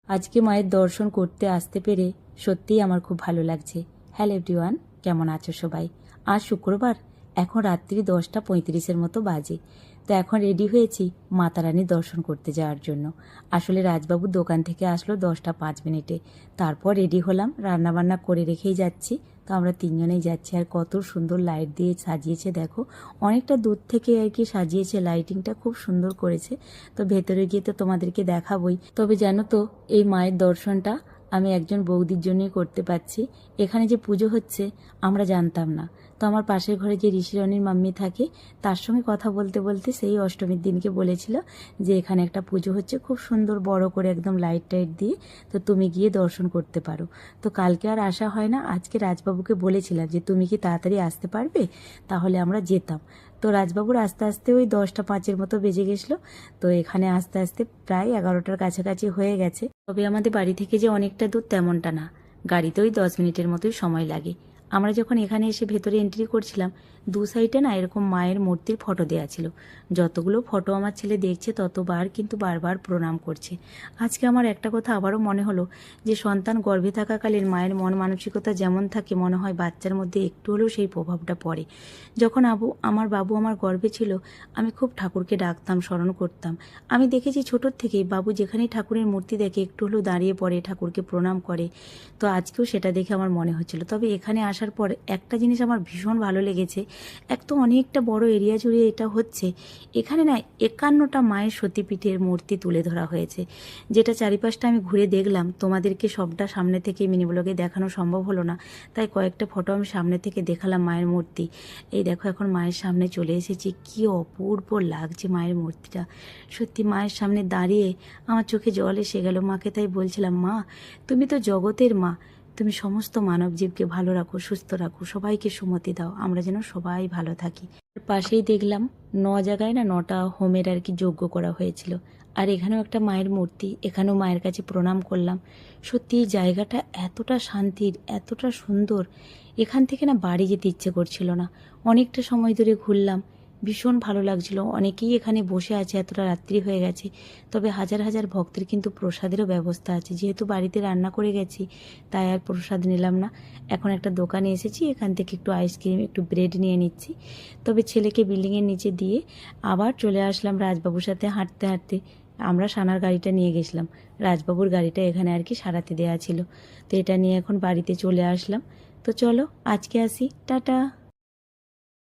আজকে মায়ের দর্শন করতে আসতে পেরে সত্যিই আমার খুব ভালো লাগছে। হ্যালো এভরিওয়ান, কেমন আছো সবাই? আজ শুক্রবার, এখন রাত্রি 10:35 মতো বাজে। তো এখন রেডি হয়েছি মাতা রানীর দর্শন করতে যাওয়ার জন্য। আসলে রাজবাবু দোকান থেকে আসলো 10:05। তারপর রেডি হলাম, রান্নাবান্না করে রেখেই যাচ্ছি। তো আমরা তিনজনেই যাচ্ছি। আর কত সুন্দর লাইট দিয়ে সাজিয়েছে দেখো, অনেকটা দূর থেকে আর কি সাজিয়েছে, লাইটিংটা খুব সুন্দর করেছে। তো ভেতরে গিয়ে তো তোমাদেরকে দেখাবই। তবে জানো তো, এই মায়ের দর্শনটা আমি একজন বৌদির জন্যই করতে পারছি। এখানে যে পুজো হচ্ছে আমরা জানতাম না। তো আমার পাশের ঘরে যে ঋষিরণীর মাম্মি থাকে, তার সঙ্গে কথা বলতে বলতে সেই অষ্টমীর দিনকে বলেছিল যে এখানে একটা পুজো হচ্ছে, খুব সুন্দর বড় করে একদম লাইট টাইট দিয়ে, তো তুমি গিয়ে দর্শন করতে পারো। তো কালকে আর আসা হয় না, আজকে রাজবাবুকে বলেছিলাম যে তুমি কি তাড়াতাড়ি আসতে পারবে, তাহলে আমরা যেতাম। তো রাজবাবুর আস্তে আস্তে ওই 10:05 মতো বেজে গেছিলো। তো এখানে আস্তে আস্তে প্রায় 11টার কাছাকাছি হয়ে গেছে। তবে আমাদের বাড়ি থেকে যে অনেকটা দূর তেমনটা না, গাড়িতে ওই 10 মিনিটের মতোই সময় লাগে। আমরা যখন এখানে এসে ভেতরে এন্ট্রি করছিলাম, দু সাইডে না এরকম মায়ের মূর্তির ফটো দেওয়া ছিল। যতগুলো ফটো আমার ছেলে দেখছে ততবার কিন্তু বারবার প্রণাম করছে। আজকে আমার একটা কথা আবারও মনে হলো যে সন্তান গর্ভে থাকাকালীন মায়ের মন মানসিকতা যেমন থাকে, মনে হয় বাচ্চার মধ্যে একটু হলেও সেই প্রভাবটা পড়ে। যখন আমার বাবু আমার গর্ভে ছিল, আমি খুব ঠাকুরকে ডাকতাম, স্মরণ করতাম। আমি দেখেছি ছোটোর থেকেই বাবু যেখানেই ঠাকুরের মূর্তি দেখে একটু হলেও দাঁড়িয়ে পড়ে, ঠাকুরকে প্রণাম করে। তো আজকেও সেটা দেখে আমার মনে হচ্ছিল। তবে এখানে আসার পর একটা জিনিস আমার ভীষণ ভালো লেগেছে। এক তো অনেকটা বড় এরিয়া জুড়ে এটা হচ্ছে, এখানে না 51টা মায়ের সতীপীঠের মূর্তি তুলে ধরা হয়েছে, যেটা চারিপাশটা আমি ঘুরে দেখলাম। তোমাদেরকে সবটা সামনে থেকে মিনি ব্লগে দেখানো সম্ভব হলো না, তাই কয়েকটা ফটো আমি সামনে থেকে দেখালাম মায়ের মূর্তি। এই দেখো, এখন মায়ের সামনে চলে এসেছি, কি অপূর্ব লাগছে মায়ের মূর্তিটা। সত্যি মায়ের সামনে দাঁড়িয়ে আমার চোখে জল এসে গেল। মাকে তাই বলছিলাম, মা তুমি তো জগতের মা, তুমি সমস্ত মানব জীবকে ভালো রাখো, সুস্থ রাখো, সবাইকে সুমতি দাও, আমরা যেন সবাই ভালো থাকি। পাশেই দেখলাম 9 জায়গায় না 9টা হোমের আর কি যজ্ঞ করা হয়েছিল। আর এখানেও একটা মায়ের মূর্তি, এখানেও মায়ের কাছে প্রণাম করলাম। সত্যি এই জায়গাটা এতটা শান্তির, এতটা সুন্দর, এখান থেকে না বাড়ি যেতে ইচ্ছে করছিল না। অনেকটা সময় ধরে ঘুরলাম, ভীষণ ভালো লাগছিল। অনেকেই এখানে বসে আছে, এতটা রাত্রি হয়ে গেছে। তবে হাজার হাজার ভক্তের কিন্তু প্রসাদেরও ব্যবস্থা আছে। যেহেতু বাড়িতে রান্না করে গেছি, তাই আর প্রসাদ নিলাম না। এখন একটা দোকানে এসেছি, এখান থেকে একটু আইসক্রিম, একটু ব্রেড নিয়ে নিচ্ছি। তবে ছেলেকে বিল্ডিংয়ের নিচে দিয়ে আবার চলে আসলাম রাজবাবুর সাথে হাঁটতে হাঁটতে। আমরা সানার গাড়িটা নিয়ে গেছিলাম, রাজবাবুর গাড়িটা এখানে আর কি সারাতে দেওয়া ছিল। তো এটা নিয়ে এখন বাড়িতে চলে আসলাম। তো চলো আজকে আসি, টাটা।